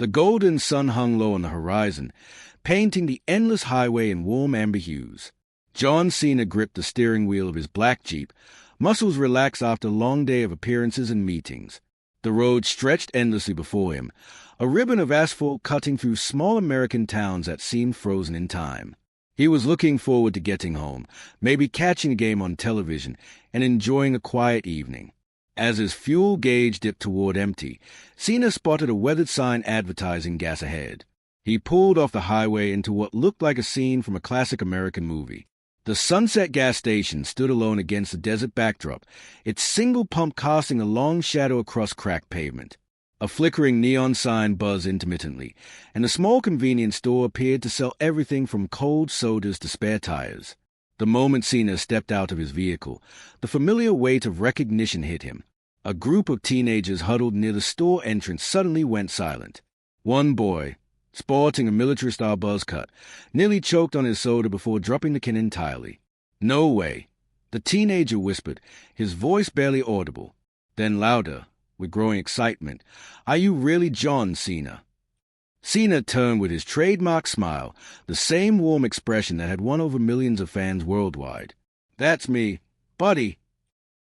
The golden sun hung low on the horizon, painting the endless highway in warm amber hues. John Cena gripped the steering wheel of his black Jeep, muscles relaxed after a long day of appearances and meetings. The road stretched endlessly before him, a ribbon of asphalt cutting through small American towns that seemed frozen in time. He was looking forward to getting home, maybe catching a game on television, and enjoying a quiet evening. As his fuel gauge dipped toward empty, Cena spotted a weathered sign advertising gas ahead. He pulled off the highway into what looked like a scene from a classic American movie. The Sunset gas station stood alone against the desert backdrop, its single pump casting a long shadow across cracked pavement. A flickering neon sign buzzed intermittently, and a small convenience store appeared to sell everything from cold sodas to spare tires. The moment Cena stepped out of his vehicle, the familiar weight of recognition hit him. A group of teenagers huddled near the store entrance suddenly went silent. One boy, sporting a military-style buzz cut, nearly choked on his soda before dropping the can entirely. "No way," the teenager whispered, his voice barely audible. Then louder, with growing excitement, "Are you really John Cena?" Cena turned with his trademark smile, the same warm expression that had won over millions of fans worldwide. "That's me, buddy."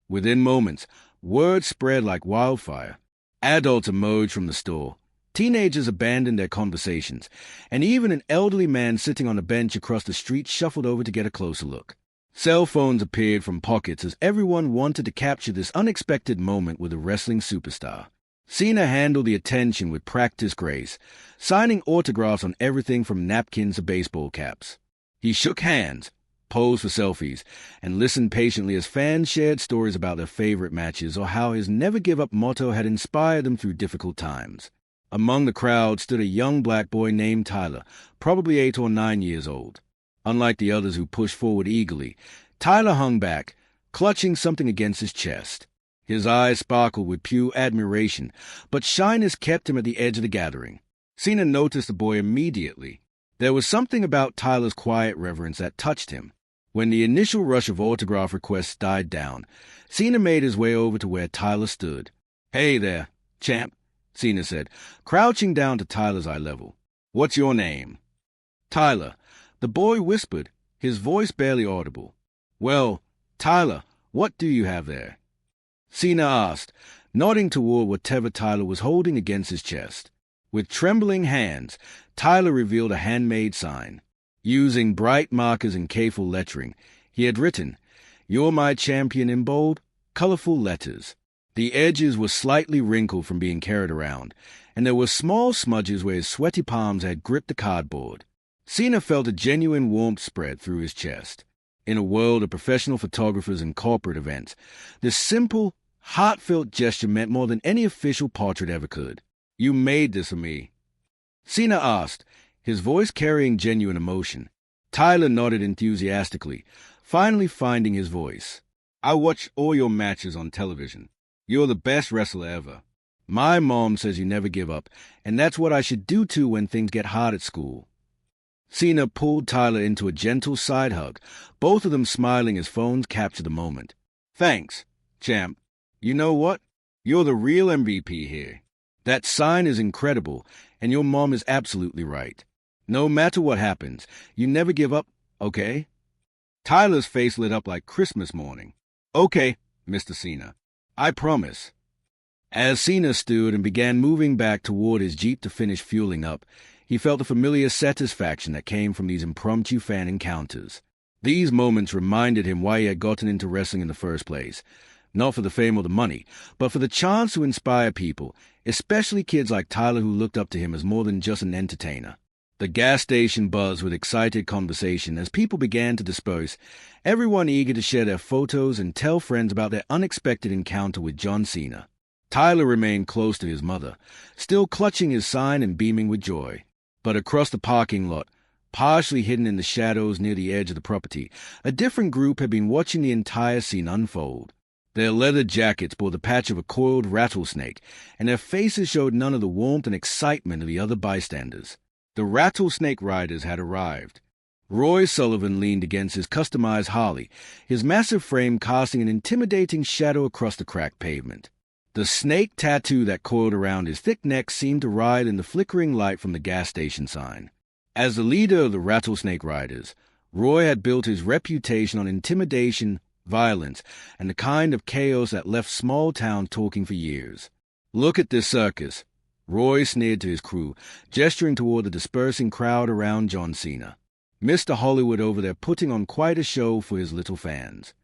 Within moments, word spread like wildfire. Adults emerged from the store. Teenagers abandoned their conversations, and even an elderly man sitting on a bench across the street shuffled over to get a closer look. Cell phones appeared from pockets as everyone wanted to capture this unexpected moment with a wrestling superstar. Cena handled the attention with practiced grace, signing autographs on everything from napkins to baseball caps. He shook hands, posed for selfies, and listened patiently as fans shared stories about their favorite matches or how his never-give-up motto had inspired them through difficult times. Among the crowd stood a young black boy named Tyler, probably 8 or 9 years old. Unlike the others who pushed forward eagerly, Tyler hung back, clutching something against his chest. His eyes sparkled with pure admiration, but shyness kept him at the edge of the gathering. Cena noticed the boy immediately. There was something about Tyler's quiet reverence that touched him. When the initial rush of autograph requests died down, Cena made his way over to where Tyler stood. "Hey there, champ," Cena said, crouching down to Tyler's eye level. "What's your name?" "Tyler," the boy whispered, his voice barely audible. "Well, Tyler, what do you have there?" Cena asked, nodding toward whatever Tyler was holding against his chest. With trembling hands, Tyler revealed a handmade sign. Using bright markers and careful lettering, he had written, "You're my champion," in bold, colorful letters. The edges were slightly wrinkled from being carried around, and there were small smudges where his sweaty palms had gripped the cardboard. Cena felt a genuine warmth spread through his chest. In a world of professional photographers and corporate events, this simple, heartfelt gesture meant more than any official portrait ever could. "You made this for me?" Cena asked, his voice carrying genuine emotion. Tyler nodded enthusiastically, finally finding his voice. "I watch all your matches on television. You're the best wrestler ever. My mom says you never give up, and that's what I should do too when things get hard at school." Cena pulled Tyler into a gentle side hug, both of them smiling as phones captured the moment. "Thanks, champ. You know what? You're the real MVP here. That sign is incredible, and your mom is absolutely right. No matter what happens, you never give up, okay?" Tyler's face lit up like Christmas morning. "Okay, Mr. Cena. I promise." As Cena stood and began moving back toward his Jeep to finish fueling up, he felt the familiar satisfaction that came from these impromptu fan encounters. These moments reminded him why he had gotten into wrestling in the first place. Not for the fame or the money, but for the chance to inspire people, especially kids like Tyler who looked up to him as more than just an entertainer. The gas station buzzed with excited conversation as people began to disperse, everyone eager to share their photos and tell friends about their unexpected encounter with John Cena. Tyler remained close to his mother, still clutching his sign and beaming with joy. But across the parking lot, partially hidden in the shadows near the edge of the property, a different group had been watching the entire scene unfold. Their leather jackets bore the patch of a coiled rattlesnake, and their faces showed none of the warmth and excitement of the other bystanders. The rattlesnake riders had arrived. Roy Sullivan leaned against his customized Harley, his massive frame casting an intimidating shadow across the cracked pavement. The snake tattoo that coiled around his thick neck seemed to ride in the flickering light from the gas station sign. As the leader of the Rattlesnake Riders, Roy had built his reputation on intimidation, violence, and the kind of chaos that left small towns talking for years. "Look at this circus," Roy sneered to his crew, gesturing toward the dispersing crowd around John Cena. Mr. Hollywood over there putting on quite a show for his little fans.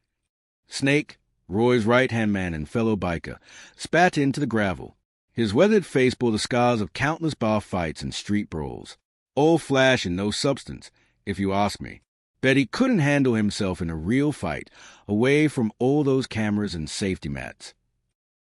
Snake, Roy's right-hand man and fellow biker, spat into the gravel. His weathered face bore the scars of countless bar fights and street brawls. All flash and no substance, if you ask me. Bet he couldn't handle himself in a real fight, away from all those cameras and safety mats.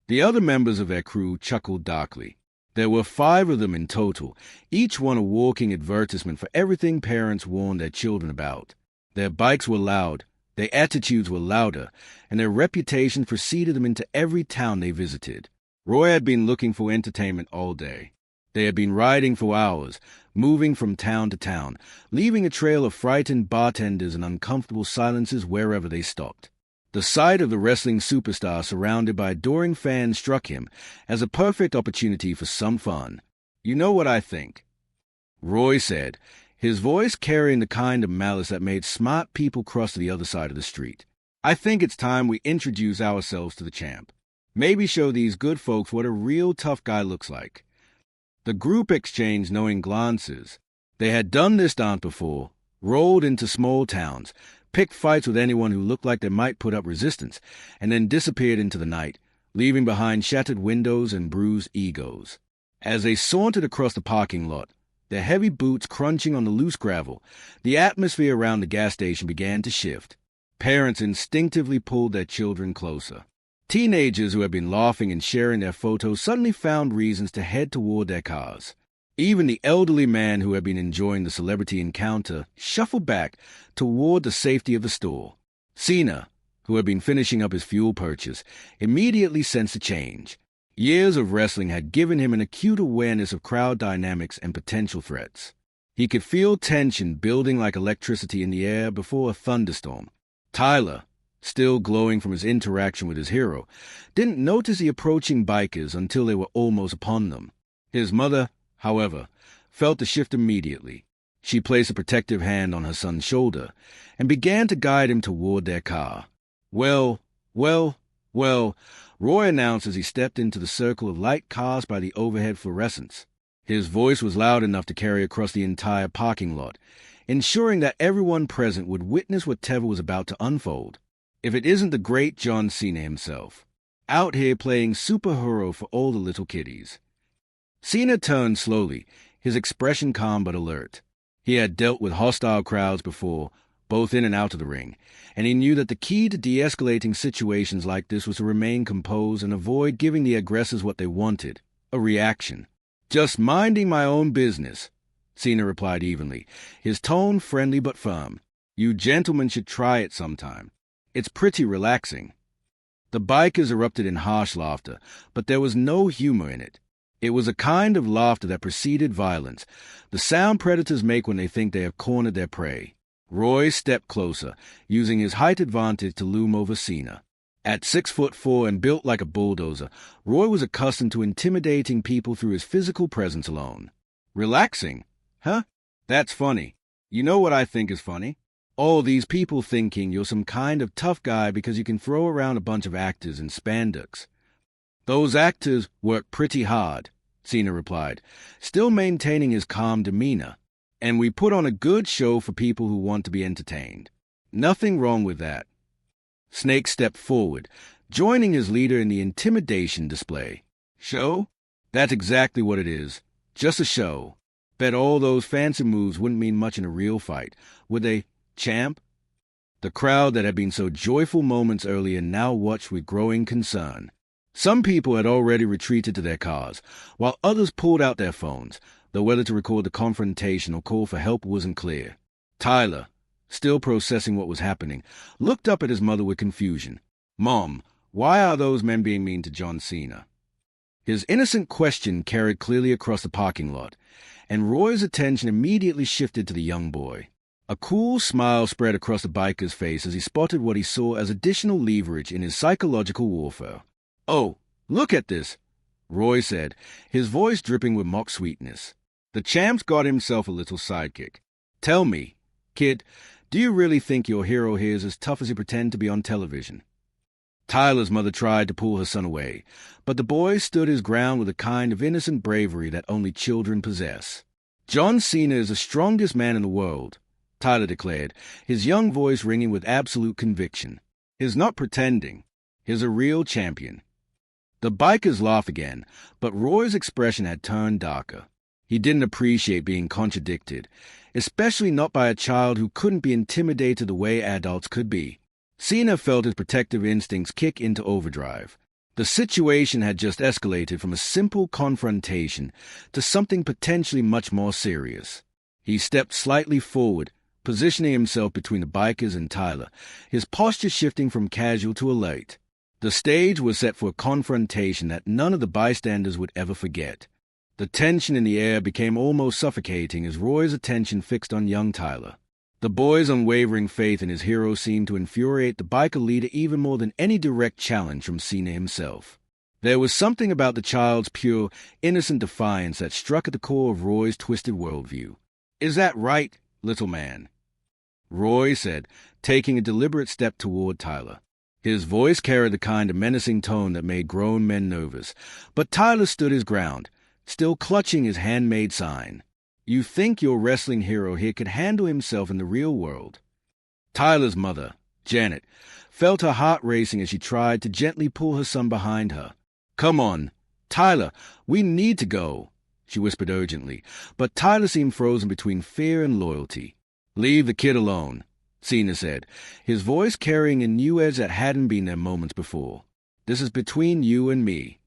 The other members of their crew chuckled darkly. There were 5 of them in total, each one a walking advertisement for everything parents warned their children about. Their bikes were loud, their attitudes were louder, and their reputation preceded them into every town they visited. Roy had been looking for entertainment all day. They had been riding for hours, moving from town to town, leaving a trail of frightened bartenders and uncomfortable silences wherever they stopped. The sight of the wrestling superstar surrounded by adoring fans struck him as a perfect opportunity for some fun. "You know what I think," Roy said, his voice carrying the kind of malice that made smart people cross to the other side of the street. "I think it's time we introduce ourselves to the champ. Maybe show these good folks what a real tough guy looks like." The group exchanged knowing glances. They had done this dance before, rolled into small towns, picked fights with anyone who looked like they might put up resistance, and then disappeared into the night, leaving behind shattered windows and bruised egos. As they sauntered across the parking lot, their heavy boots crunching on the loose gravel, the atmosphere around the gas station began to shift. Parents instinctively pulled their children closer. Teenagers who had been laughing and sharing their photos suddenly found reasons to head toward their cars. Even the elderly man who had been enjoying the celebrity encounter shuffled back toward the safety of the store. Cena, who had been finishing up his fuel purchase, immediately sensed a change. Years of wrestling had given him an acute awareness of crowd dynamics and potential threats. He could feel tension building like electricity in the air before a thunderstorm. Tyler, still glowing from his interaction with his hero, didn't notice the approaching bikers until they were almost upon them. His mother, however, felt the shift immediately. She placed a protective hand on her son's shoulder and began to guide him toward their car. Well, Roy announced as he stepped into the circle of light cast by the overhead fluorescence. His voice was loud enough to carry across the entire parking lot, ensuring that everyone present would witness whatever was about to unfold. If it isn't the great John Cena himself, out here playing superhero for all the little kiddies. Cena turned slowly, his expression calm but alert. He had dealt with hostile crowds before, both in and out of the ring, and he knew that the key to de-escalating situations like this was to remain composed and avoid giving the aggressors what they wanted, a reaction. "Just minding my own business," Cena replied evenly, his tone friendly but firm. "You gentlemen should try it sometime. It's pretty relaxing." The bikers erupted in harsh laughter, but there was no humor in it. It was a kind of laughter that preceded violence, the sound predators make when they think they have cornered their prey. Roy stepped closer, using his height advantage to loom over Cena. At 6'4" and built like a bulldozer, Roy was accustomed to intimidating people through his physical presence alone. "Relaxing? Huh? That's funny. You know what I think is funny? All these people thinking you're some kind of tough guy because you can throw around a bunch of actors in spandex." "Those actors work pretty hard," Cena replied, still maintaining his calm demeanor. "And we put on a good show for people who want to be entertained. Nothing wrong with that." Snake stepped forward, joining his leader in the intimidation display. "Show? That's exactly what it is. Just a show. Bet all those fancy moves wouldn't mean much in a real fight, would they, champ?" The crowd that had been so joyful moments earlier now watched with growing concern. Some people had already retreated to their cars, while others pulled out their phones, though whether to record the confrontation or call for help wasn't clear. Tyler, still processing what was happening, looked up at his mother with confusion. "Mom, why are those men being mean to John Cena?" His innocent question carried clearly across the parking lot, and Roy's attention immediately shifted to the young boy. A cool smile spread across the biker's face as he spotted what he saw as additional leverage in his psychological warfare. "Oh, "Look at this," Roy said, his voice dripping with mock sweetness. The champ's got himself a little sidekick. "Tell me, kid, do you really think your hero here is as tough as he pretends to be on television?" Tyler's mother tried to pull her son away, but the boy stood his ground with a kind of innocent bravery that only children possess. "John Cena is the strongest man in the world," Tyler declared, his young voice ringing with absolute conviction. "He's not pretending. He's a real champion." The bikers laughed again, but Roy's expression had turned darker. He didn't appreciate being contradicted, especially not by a child who couldn't be intimidated the way adults could be. Cena felt his protective instincts kick into overdrive. The situation had just escalated from a simple confrontation to something potentially much more serious. He stepped slightly forward, positioning himself between the bikers and Tyler, his posture shifting from casual to alert. The stage was set for a confrontation that none of the bystanders would ever forget. The tension in the air became almost suffocating as Roy's attention fixed on young Tyler. The boy's unwavering faith in his hero seemed to infuriate the biker leader even more than any direct challenge from Cena himself. There was something about the child's pure, innocent defiance that struck at the core of Roy's twisted worldview. "Is that right, little man?" Roy said, taking a deliberate step toward Tyler. His voice carried the kind of menacing tone that made grown men nervous, but Tyler stood his ground, still clutching his handmade sign. "You think your wrestling hero here could handle himself in the real world?" Tyler's mother, Janet, felt her heart racing as she tried to gently pull her son behind her. "Come on, Tyler, we need to go," she whispered urgently, but Tyler seemed frozen between fear and loyalty. "Leave the kid alone," Cena said, his voice carrying a new edge that hadn't been there moments before. "This is between you and me."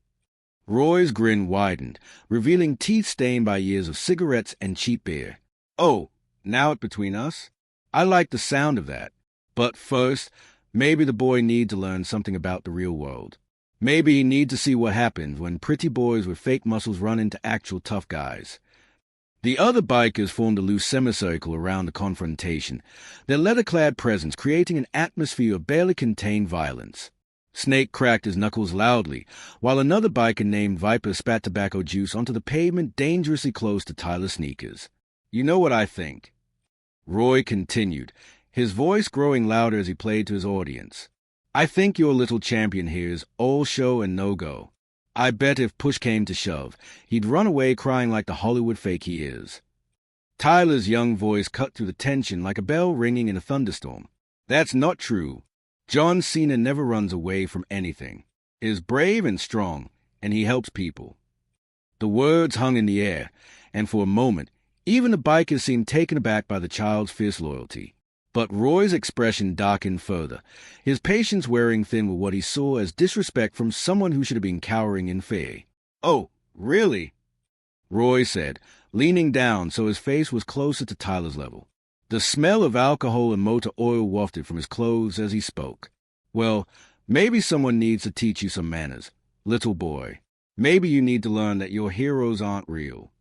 Roy's grin widened, revealing teeth stained by years of cigarettes and cheap beer. "Oh, now it's between us? I like the sound of that. But first, maybe the boy needs to learn something about the real world. Maybe he needs to see what happens when pretty boys with fake muscles run into actual tough guys." The other bikers formed a loose semicircle around the confrontation, their leather-clad presence creating an atmosphere of barely contained violence. Snake cracked his knuckles loudly, while another biker named Viper spat tobacco juice onto the pavement dangerously close to Tyler's sneakers. "You know what I think?" Roy continued, his voice growing louder as he played to his audience. "I think your little champion here is all show and no go. I bet if push came to shove, he'd run away crying like the Hollywood fake he is." Tyler's young voice cut through the tension like a bell ringing in a thunderstorm. "That's not true. John Cena never runs away from anything. He's brave and strong, and he helps people." The words hung in the air, and for a moment, even the bikers seemed taken aback by the child's fierce loyalty. But Roy's expression darkened further, his patience wearing thin with what he saw as disrespect from someone who should have been cowering in fear. "Oh, really?" Roy said, leaning down so his face was closer to Tyler's level. The smell of alcohol and motor oil wafted from his clothes as he spoke. "Well, maybe someone needs to teach you some manners, little boy. Maybe you need to learn that your heroes aren't real."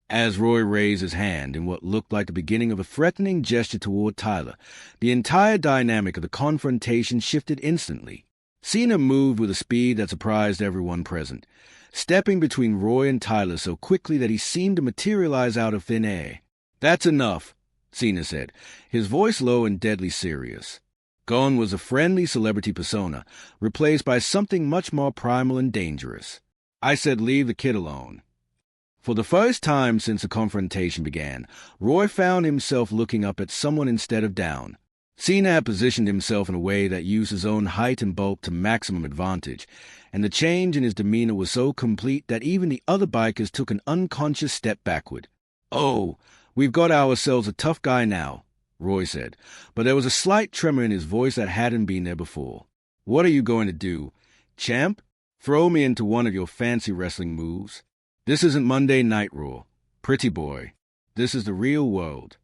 As Roy raised his hand in what looked like the beginning of a threatening gesture toward Tyler, the entire dynamic of the confrontation shifted instantly. Cena moved with a speed that surprised everyone present, stepping between Roy and Tyler so quickly that he seemed to materialize out of thin air. "That's enough," Cena said, his voice low and deadly serious. Gone was a friendly celebrity persona, replaced by something much more primal and dangerous. "I said leave the kid alone." For the first time since the confrontation began, Roy found himself looking up at someone instead of down. Cena had positioned himself in a way that used his own height and bulk to maximum advantage, and the change in his demeanor was so complete that even the other bikers took an unconscious step backward. "Oh, we've got ourselves a tough guy now," Roy said, but there was a slight tremor in his voice that hadn't been there before. "What are you going to do? Champ? Throw me into one of your fancy wrestling moves? This isn't Monday Night Raw. Pretty boy. This is the real world."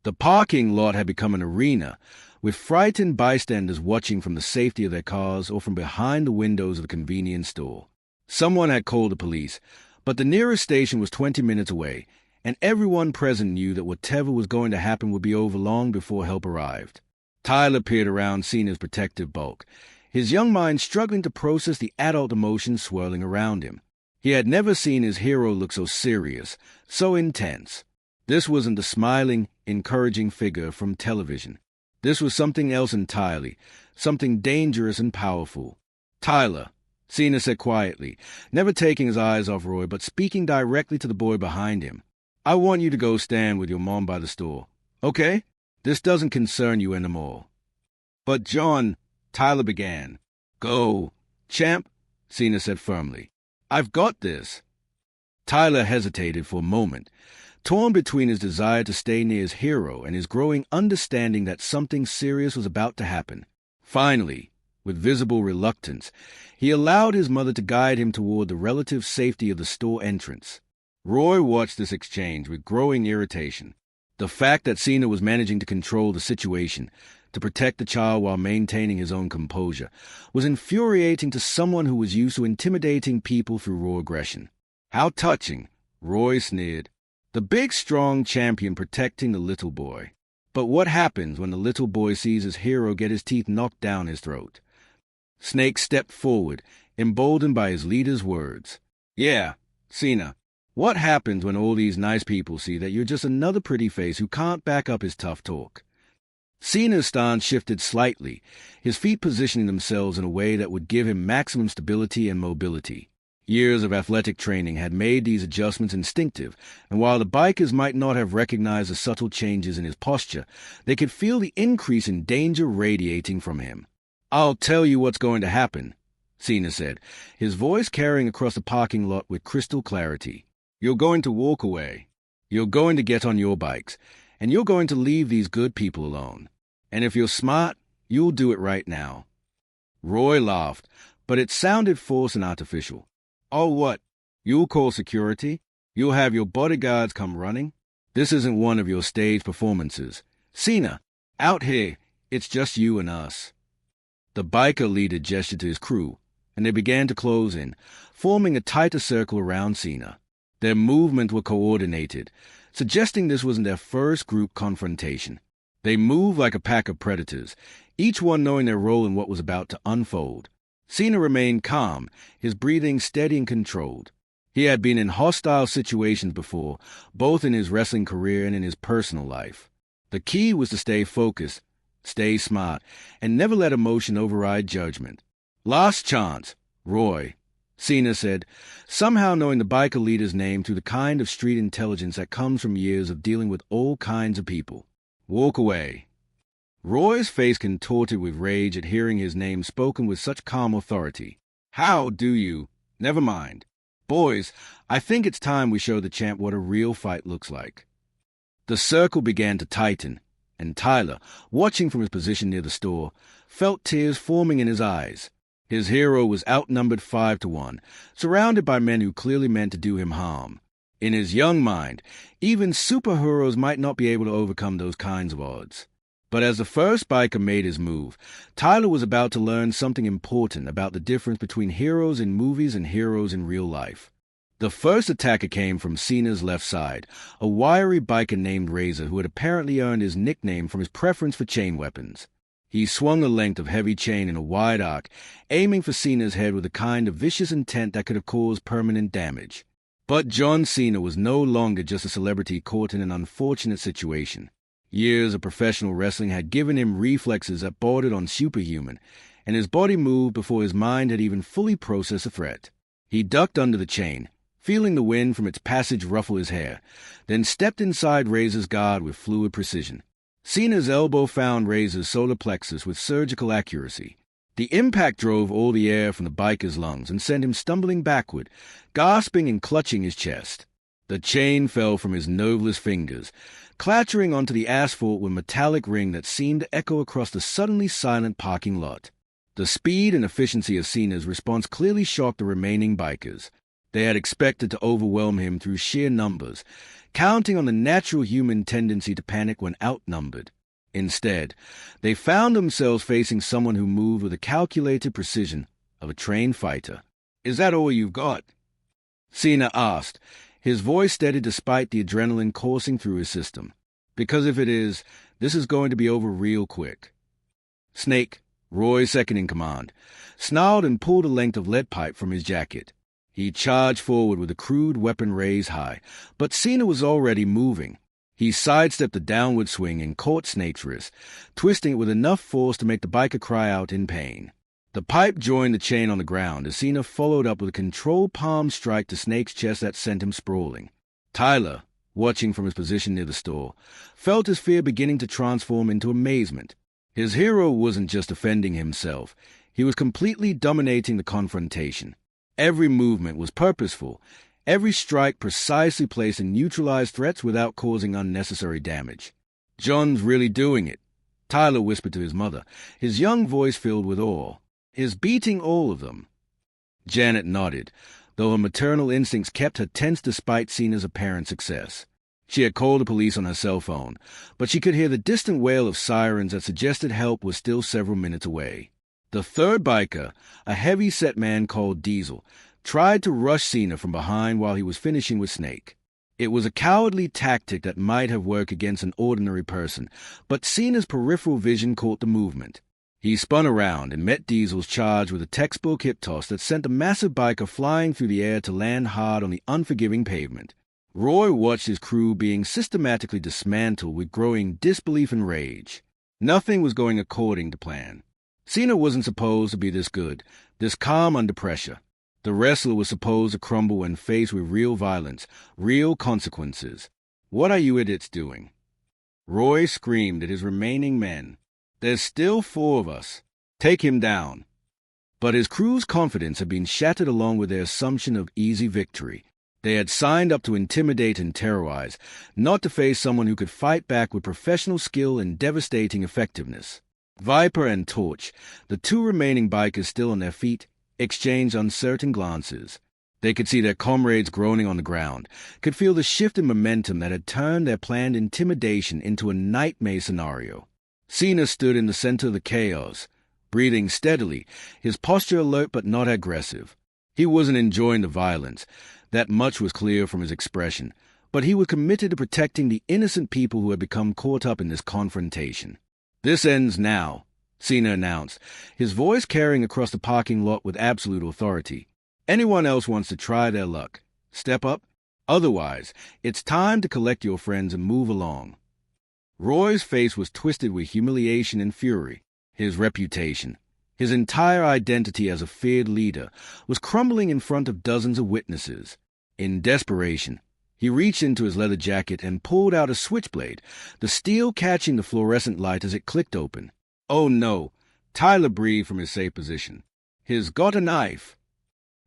The parking lot had become an arena, with frightened bystanders watching from the safety of their cars or from behind the windows of the convenience store. Someone had called the police, but the nearest station was 20 minutes away, and everyone present knew that whatever was going to happen would be over long before help arrived. Tyler peered around Cena's protective bulk, his young mind struggling to process the adult emotions swirling around him. He had never seen his hero look so serious, so intense. This wasn't the smiling, encouraging figure from television. This was something else entirely, something dangerous and powerful. "Tyler," Cena said quietly, never taking his eyes off Roy but speaking directly to the boy behind him. "I want you to go stand with your mom by the store, okay? This doesn't concern you anymore." "But John," Tyler began. "Go, champ," Cena said firmly. "I've got this." Tyler hesitated for a moment, torn between his desire to stay near his hero and his growing understanding that something serious was about to happen. Finally, with visible reluctance, he allowed his mother to guide him toward the relative safety of the store entrance. Roy watched this exchange with growing irritation. The fact that Cena was managing to control the situation, to protect the child while maintaining his own composure, was infuriating to someone who was used to intimidating people through raw aggression. "How touching," Roy sneered. The big, strong champion protecting the little boy. But what happens when the little boy sees his hero get his teeth knocked down his throat? Snake stepped forward, emboldened by his leader's words. "Yeah, Cena, what happens when all these nice people see that you're just another pretty face who can't back up his tough talk?" Cena's stance shifted slightly, his feet positioning themselves in a way that would give him maximum stability and mobility. Years of athletic training had made these adjustments instinctive, and while the bikers might not have recognized the subtle changes in his posture, they could feel the increase in danger radiating from him. "I'll tell you what's going to happen," Cena said, his voice carrying across the parking lot with crystal clarity. "You're going to walk away. You're going to get on your bikes, and you're going to leave these good people alone. And if you're smart, you'll do it right now." Roy laughed, but it sounded forced and artificial. "Oh, what? You'll call security? You'll have your bodyguards come running? This isn't one of your stage performances. Cena, out here, it's just you and us." The biker leader gestured to his crew, and they began to close in, forming a tighter circle around Cena. Their movements were coordinated, suggesting this wasn't their first group confrontation. They moved like a pack of predators, each one knowing their role in what was about to unfold. Cena remained calm, his breathing steady and controlled. He had been in hostile situations before, both in his wrestling career and in his personal life. The key was to stay focused, stay smart, and never let emotion override judgment. "Last chance, Roy," Cena said, somehow knowing the biker leader's name through the kind of street intelligence that comes from years of dealing with all kinds of people. "Walk away." Roy's face contorted with rage at hearing his name spoken with such calm authority. "How do you? Never mind. Boys, I think it's time we show the champ what a real fight looks like." The circle began to tighten, and Tyler, watching from his position near the store, felt tears forming in his eyes. His hero was outnumbered 5-1, surrounded by men who clearly meant to do him harm. In his young mind, even superheroes might not be able to overcome those kinds of odds. But as the first biker made his move, Tyler was about to learn something important about the difference between heroes in movies and heroes in real life. The first attacker came from Cena's left side, a wiry biker named Razor who had apparently earned his nickname from his preference for chain weapons. He swung a length of heavy chain in a wide arc, aiming for Cena's head with a kind of vicious intent that could have caused permanent damage. But John Cena was no longer just a celebrity caught in an unfortunate situation. Years of professional wrestling had given him reflexes that bordered on superhuman, and his body moved before his mind had even fully processed the threat. He ducked under the chain, feeling the wind from its passage ruffle his hair, then stepped inside Razor's guard with fluid precision. Cena's elbow found Razor's solar plexus with surgical accuracy. The impact drove all the air from the biker's lungs and sent him stumbling backward, gasping and clutching his chest. The chain fell from his nerveless fingers, clattering onto the asphalt with a metallic ring that seemed to echo across the suddenly silent parking lot. The speed and efficiency of Cena's response clearly shocked the remaining bikers. They had expected to overwhelm him through sheer numbers, counting on the natural human tendency to panic when outnumbered. Instead, they found themselves facing someone who moved with the calculated precision of a trained fighter. "Is that all you've got?" Cena asked, his voice steady despite the adrenaline coursing through his system. "Because if it is, this is going to be over real quick." "Snake," Roy, second in command, snarled and pulled a length of lead pipe from his jacket. He charged forward with the crude weapon raised high, but Cena was already moving. He sidestepped the downward swing and caught Snake's wrist, twisting it with enough force to make the biker cry out in pain. The pipe joined the chain on the ground as Cena followed up with a controlled palm strike to Snake's chest that sent him sprawling. Tyler, watching from his position near the store, felt his fear beginning to transform into amazement. His hero wasn't just defending himself. He was completely dominating the confrontation. Every movement was purposeful, every strike precisely placed and neutralized threats without causing unnecessary damage. "John's really doing it," Tyler whispered to his mother, his young voice filled with awe. "Is beating all of them." Janet nodded, though her maternal instincts kept her tense despite Cena's apparent success. She had called the police on her cell phone, but she could hear the distant wail of sirens that suggested help was still several minutes away. The third biker, a heavy-set man called Diesel, tried to rush Cena from behind while he was finishing with Snake. It was a cowardly tactic that might have worked against an ordinary person, but Cena's peripheral vision caught the movement. He spun around and met Diesel's charge with a textbook hip toss that sent the massive biker flying through the air to land hard on the unforgiving pavement. Roy watched his crew being systematically dismantled with growing disbelief and rage. Nothing was going according to plan. Cena wasn't supposed to be this good, this calm under pressure. The wrestler was supposed to crumble when faced with real violence, real consequences. "What are you idiots doing?" Roy screamed at his remaining men. "There's still 4 of us. Take him down." But his crew's confidence had been shattered along with their assumption of easy victory. They had signed up to intimidate and terrorize, not to face someone who could fight back with professional skill and devastating effectiveness. Viper and Torch, the 2 remaining bikers still on their feet, exchanged uncertain glances. They could see their comrades groaning on the ground, could feel the shift in momentum that had turned their planned intimidation into a nightmare scenario. Cena stood in the center of the chaos, breathing steadily, his posture alert but not aggressive. He wasn't enjoying the violence. That much was clear from his expression, but he was committed to protecting the innocent people who had become caught up in this confrontation. "This ends now," Cena announced, his voice carrying across the parking lot with absolute authority. "Anyone else wants to try their luck, step up. Otherwise, it's time to collect your friends and move along." Roy's face was twisted with humiliation and fury. His reputation, his entire identity as a feared leader, was crumbling in front of dozens of witnesses. In desperation, he reached into his leather jacket and pulled out a switchblade, the steel catching the fluorescent light as it clicked open. "Oh no," Tyler breathed from his safe position. "He's got a knife."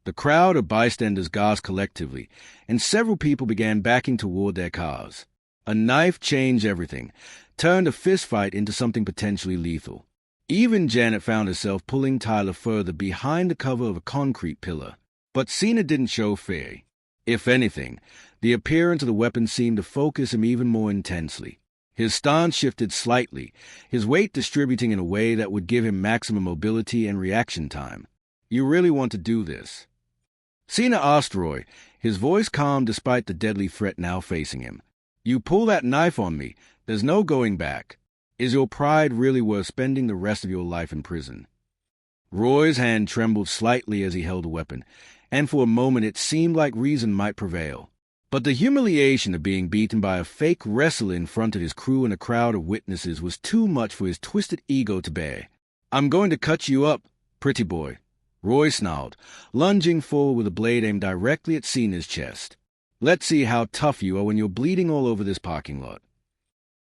The crowd of bystanders gasped collectively, and several people began backing toward their cars. A knife changed everything, turned a fistfight into something potentially lethal. Even Janet found herself pulling Tyler further behind the cover of a concrete pillar. But Cena didn't show fear. If anything, the appearance of the weapon seemed to focus him even more intensely. His stance shifted slightly, his weight distributing in a way that would give him maximum mobility and reaction time. "You really want to do this?" Cena asked Roy, his voice calm despite the deadly threat now facing him. "You pull that knife on me, there's no going back. Is your pride really worth spending the rest of your life in prison?" Roy's hand trembled slightly as he held the weapon, and for a moment it seemed like reason might prevail. But the humiliation of being beaten by a fake wrestler in front of his crew and a crowd of witnesses was too much for his twisted ego to bear. "I'm going to cut you up, pretty boy," Roy snarled, lunging forward with a blade aimed directly at Cena's chest. "Let's see how tough you are when you're bleeding all over this parking lot."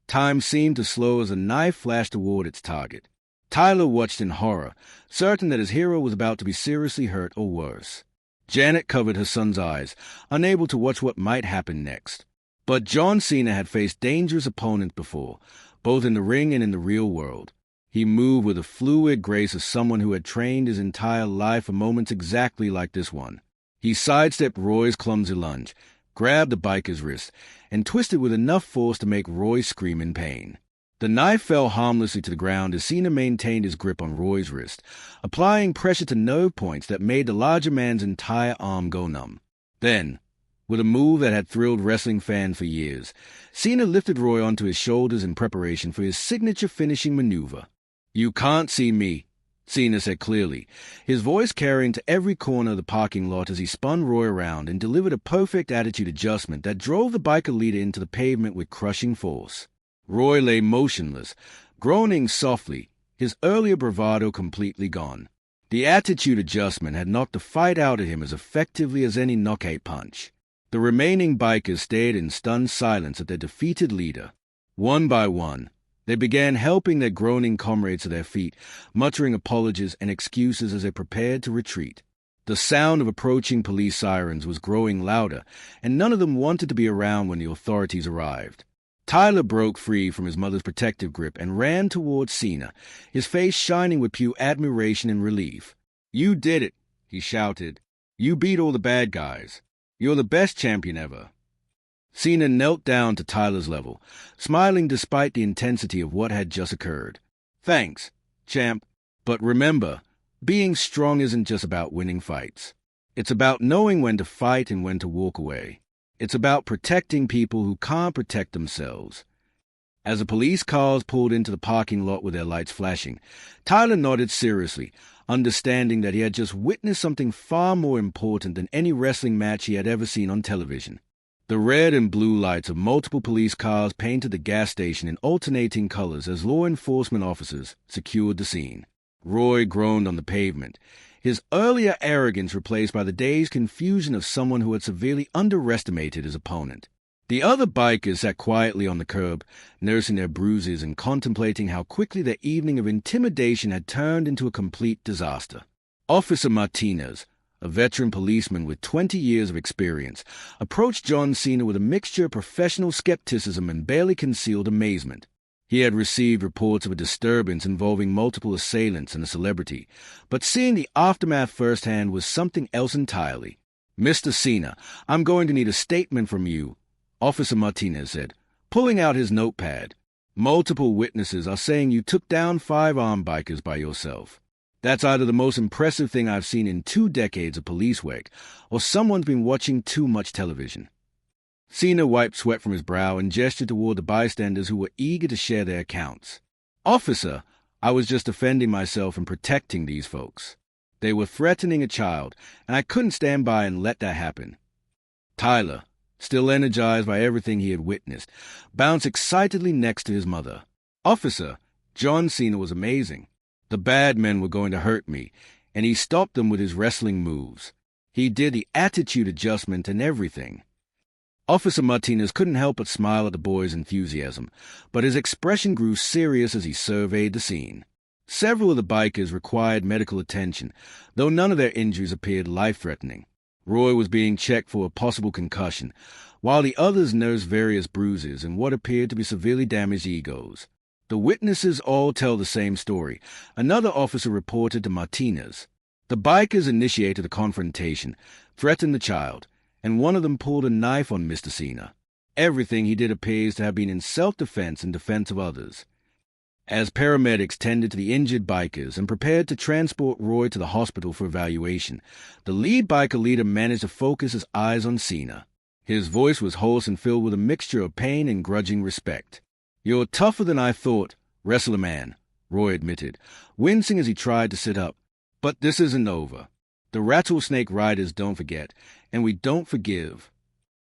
Time seemed to slow as a knife flashed toward its target. Tyler watched in horror, certain that his hero was about to be seriously hurt or worse. Janet covered her son's eyes, unable to watch what might happen next. But John Cena had faced dangerous opponents before, both in the ring and in the real world. He moved with the fluid grace of someone who had trained his entire life for moments exactly like this one. He sidestepped Roy's clumsy lunge, grabbed the biker's wrist, and twisted with enough force to make Roy scream in pain. The knife fell harmlessly to the ground as Cena maintained his grip on Roy's wrist, applying pressure to nerve points that made the larger man's entire arm go numb. Then, with a move that had thrilled wrestling fans for years, Cena lifted Roy onto his shoulders in preparation for his signature finishing maneuver. "You can't see me," Cena said clearly, his voice carrying to every corner of the parking lot as he spun Roy around and delivered a perfect attitude adjustment that drove the biker leader into the pavement with crushing force. Roy lay motionless, groaning softly, his earlier bravado completely gone. The attitude adjustment had knocked the fight out of him as effectively as any knockout punch. The remaining bikers stared in stunned silence at their defeated leader. One by one, they began helping their groaning comrades to their feet, muttering apologies and excuses as they prepared to retreat. The sound of approaching police sirens was growing louder, and none of them wanted to be around when the authorities arrived. Tyler broke free from his mother's protective grip and ran towards Cena, his face shining with pure admiration and relief. "You did it," he shouted. "You beat all the bad guys. You're the best champion ever." Cena knelt down to Tyler's level, smiling despite the intensity of what had just occurred. "Thanks, champ. But remember, being strong isn't just about winning fights. It's about knowing when to fight and when to walk away. It's about protecting people who can't protect themselves." As the police cars pulled into the parking lot with their lights flashing, Tyler nodded seriously, understanding that he had just witnessed something far more important than any wrestling match he had ever seen on television. The red and blue lights of multiple police cars painted the gas station in alternating colors as law enforcement officers secured the scene. Roy groaned on the pavement, his earlier arrogance replaced by the dazed confusion of someone who had severely underestimated his opponent. The other bikers sat quietly on the curb, nursing their bruises and contemplating how quickly their evening of intimidation had turned into a complete disaster. Officer Martinez, a veteran policeman with 20 years of experience, approached John Cena with a mixture of professional skepticism and barely concealed amazement. He had received reports of a disturbance involving multiple assailants and a celebrity, but seeing the aftermath firsthand was something else entirely. "Mr. Cena, I'm going to need a statement from you," Officer Martinez said, pulling out his notepad. "Multiple witnesses are saying you took down 5 armed bikers by yourself. That's either the most impressive thing I've seen in 2 decades of police work, or someone's been watching too much television." Cena wiped sweat from his brow and gestured toward the bystanders who were eager to share their accounts. "Officer, I was just defending myself and protecting these folks. They were threatening a child, and I couldn't stand by and let that happen." Tyler, still energized by everything he had witnessed, bounced excitedly next to his mother. "Officer, John Cena was amazing. The bad men were going to hurt me, and he stopped them with his wrestling moves. He did the attitude adjustment and everything." Officer Martinez couldn't help but smile at the boy's enthusiasm, but his expression grew serious as he surveyed the scene. Several of the bikers required medical attention, though none of their injuries appeared life-threatening. Roy was being checked for a possible concussion, while the others nursed various bruises and what appeared to be severely damaged egos. The witnesses all tell the same story, another officer reported to Martinez. The bikers initiated a confrontation, threatened the child, and one of them pulled a knife on Mr. Cena. Everything he did appears to have been in self-defense and defense of others. As paramedics tended to the injured bikers and prepared to transport Roy to the hospital for evaluation, the lead biker leader managed to focus his eyes on Cena. His voice was hoarse and filled with a mixture of pain and grudging respect. "You're tougher than I thought, wrestler man," Roy admitted, wincing as he tried to sit up. "But this isn't over. The Rattlesnake Riders don't forget, and we don't forgive."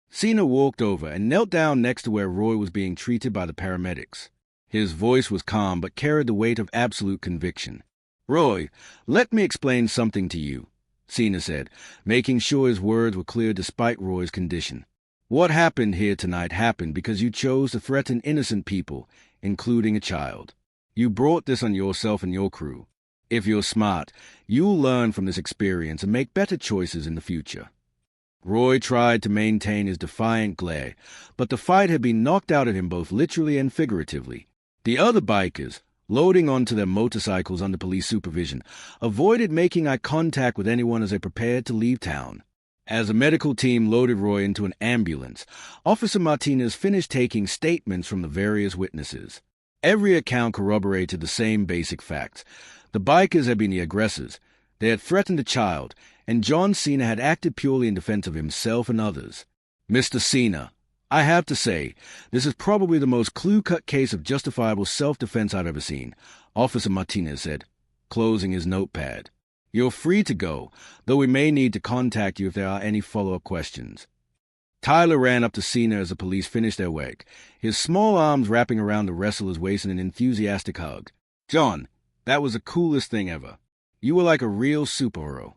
Cena walked over and knelt down next to where Roy was being treated by the paramedics. His voice was calm but carried the weight of absolute conviction. "Roy, let me explain something to you," Cena said, making sure his words were clear despite Roy's condition. "What happened here tonight happened because you chose to threaten innocent people, including a child. You brought this on yourself and your crew. If you're smart, you'll learn from this experience and make better choices in the future." Roy tried to maintain his defiant glare, but the fight had been knocked out of him both literally and figuratively. The other bikers, loading onto their motorcycles under police supervision, avoided making eye contact with anyone as they prepared to leave town. As the medical team loaded Roy into an ambulance, Officer Martinez finished taking statements from the various witnesses. Every account corroborated the same basic facts. The bikers had been the aggressors. They had threatened a child, and John Cena had acted purely in defense of himself and others. "Mr. Cena, I have to say, this is probably the most clear-cut case of justifiable self-defense I've ever seen," Officer Martinez said. closing his notepad. "You're free to go, though we may need to contact you if there are any follow-up questions." Tyler ran up to Cena as the police finished their work, his small arms wrapping around the wrestler's waist in an enthusiastic hug. "John, that was the coolest thing ever. You were like a real superhero."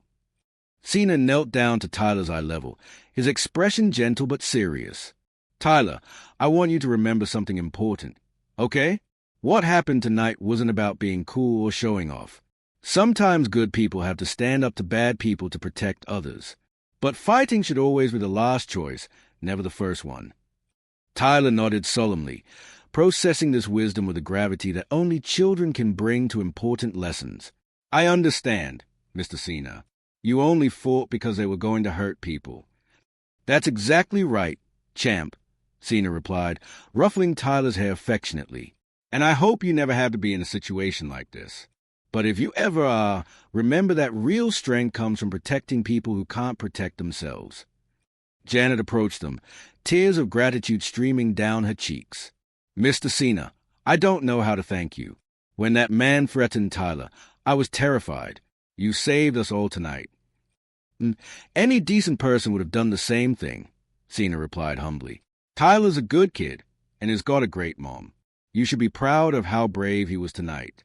Cena knelt down to Tyler's eye level, his expression gentle but serious. "Tyler, I want you to remember something important, okay? What happened tonight wasn't about being cool or showing off. Sometimes good people have to stand up to bad people to protect others. But fighting should always be the last choice, never the first one." Tyler nodded solemnly, processing this wisdom with the gravity that only children can bring to important lessons. "I understand, Mr. Cena. You only fought because they were going to hurt people." "That's exactly right, champ," Cena replied, ruffling Tyler's hair affectionately. "And I hope you never have to be in a situation like this. But if you ever are, remember that real strength comes from protecting people who can't protect themselves." Janet approached them, tears of gratitude streaming down her cheeks. "Mr. Cena, I don't know how to thank you. When that man threatened Tyler, I was terrified. You saved us all tonight." "Any decent person would have done the same thing," Cena replied humbly. "Tyler's a good kid, and has got a great mom. You should be proud of how brave he was tonight."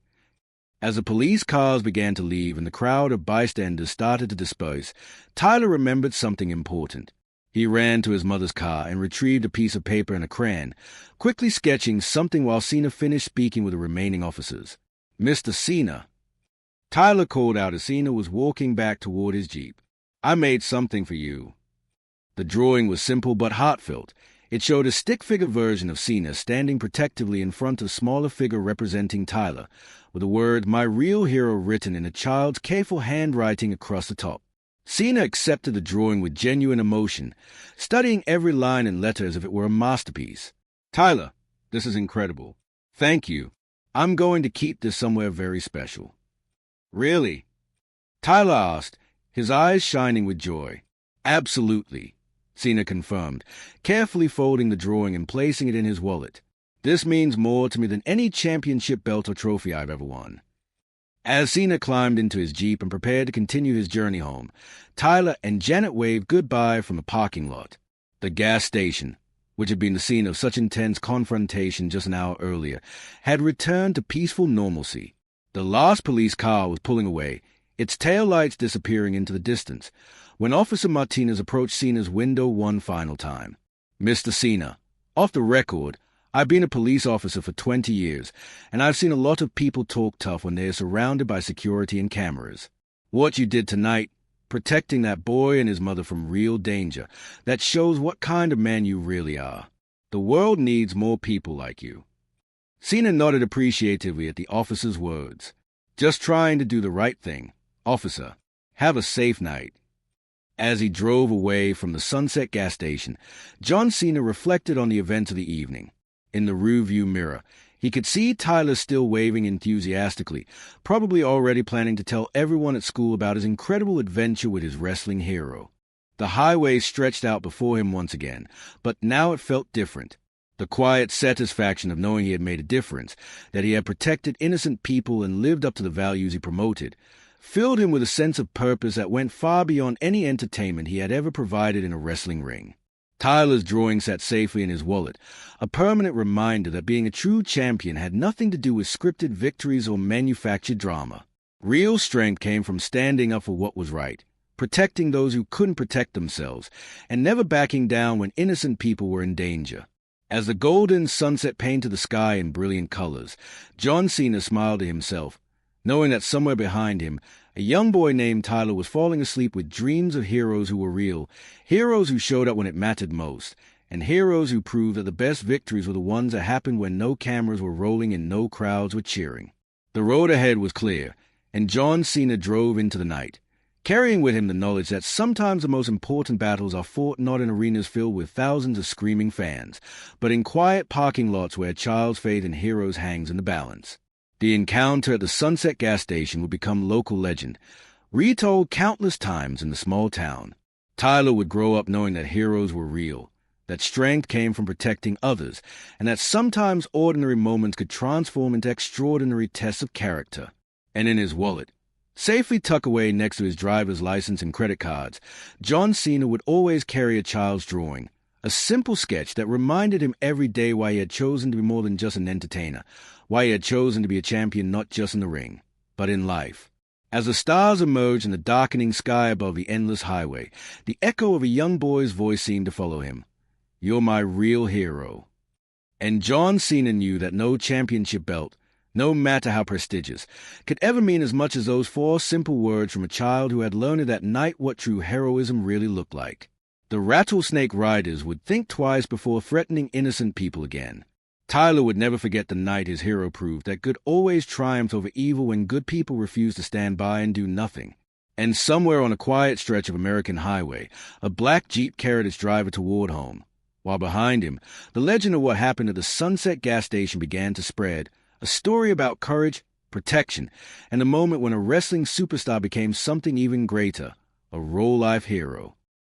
As the police cars began to leave and the crowd of bystanders started to disperse, Tyler remembered something important. He ran to his mother's car and retrieved a piece of paper and a crayon, quickly sketching something while Cena finished speaking with the remaining officers. "Mr. Cena." Tyler called out as Cena was walking back toward his Jeep. "I made something for you." The drawing was simple but heartfelt. It showed a stick-figure version of Cena standing protectively in front of a smaller figure representing Tyler, with the word "My Real Hero" written in a child's careful handwriting across the top. Cena accepted the drawing with genuine emotion, studying every line and letter as if it were a masterpiece. "Tyler, this is incredible. Thank you. I'm going to keep this somewhere very special." "Really?" Tyler asked, his eyes shining with joy. "Absolutely," Cena confirmed, carefully folding the drawing and placing it in his wallet. "This means more to me than any championship belt or trophy I've ever won." As Cena climbed into his Jeep and prepared to continue his journey home, Tyler and Janet waved goodbye from the parking lot. The gas station, which had been the scene of such intense confrontation just an hour earlier, had returned to peaceful normalcy. The last police car was pulling away, its taillights disappearing into the distance, when Officer Martinez approached Cena's window one final time. "Mr. Cena, off the record, I've been a police officer for 20 years, and I've seen a lot of people talk tough when they are surrounded by security and cameras. What you did tonight, protecting that boy and his mother from real danger, that shows what kind of man you really are. The world needs more people like you." Cena nodded appreciatively at the officer's words. "Just trying to do the right thing. Officer, have a safe night." As he drove away from the Sunset gas station, John Cena reflected on the events of the evening. In the rearview mirror, he could see Tyler still waving enthusiastically, probably already planning to tell everyone at school about his incredible adventure with his wrestling hero. The highway stretched out before him once again, but now it felt different. The quiet satisfaction of knowing he had made a difference, that he had protected innocent people and lived up to the values he promoted, filled him with a sense of purpose that went far beyond any entertainment he had ever provided in a wrestling ring. Tyler's drawing sat safely in his wallet, a permanent reminder that being a true champion had nothing to do with scripted victories or manufactured drama. Real strength came from standing up for what was right, protecting those who couldn't protect themselves, and never backing down when innocent people were in danger. As the golden sunset painted the sky in brilliant colors, John Cena smiled to himself, knowing that somewhere behind him, a young boy named Tyler was falling asleep with dreams of heroes who were real, heroes who showed up when it mattered most, and heroes who proved that the best victories were the ones that happened when no cameras were rolling and no crowds were cheering. The road ahead was clear, and John Cena drove into the night, carrying with him the knowledge that sometimes the most important battles are fought not in arenas filled with thousands of screaming fans, but in quiet parking lots where a child's faith in heroes hangs in the balance. The encounter at the Sunset gas station would become local legend, retold countless times in the small town. Tyler would grow up knowing that heroes were real, that strength came from protecting others, and that sometimes ordinary moments could transform into extraordinary tests of character. And in his wallet, safely tucked away next to his driver's license and credit cards, John Cena would always carry a child's drawing, a simple sketch that reminded him every day why he had chosen to be more than just an entertainer, why he had chosen to be a champion not just in the ring, but in life. As the stars emerged in the darkening sky above the endless highway, the echo of a young boy's voice seemed to follow him. "You're my real hero." And John Cena knew that no championship belt, no matter how prestigious, could ever mean as much as those 4 simple words from a child who had learned that night what true heroism really looked like. The Rattlesnake Riders would think twice before threatening innocent people again. Tyler would never forget the night his hero proved that good always triumphed over evil when good people refused to stand by and do nothing. And somewhere on a quiet stretch of American highway, a black Jeep carried its driver toward home, while behind him, the legend of what happened at the Sunset gas station began to spread, a story about courage, protection, and a moment when a wrestling superstar became something even greater, a real-life hero.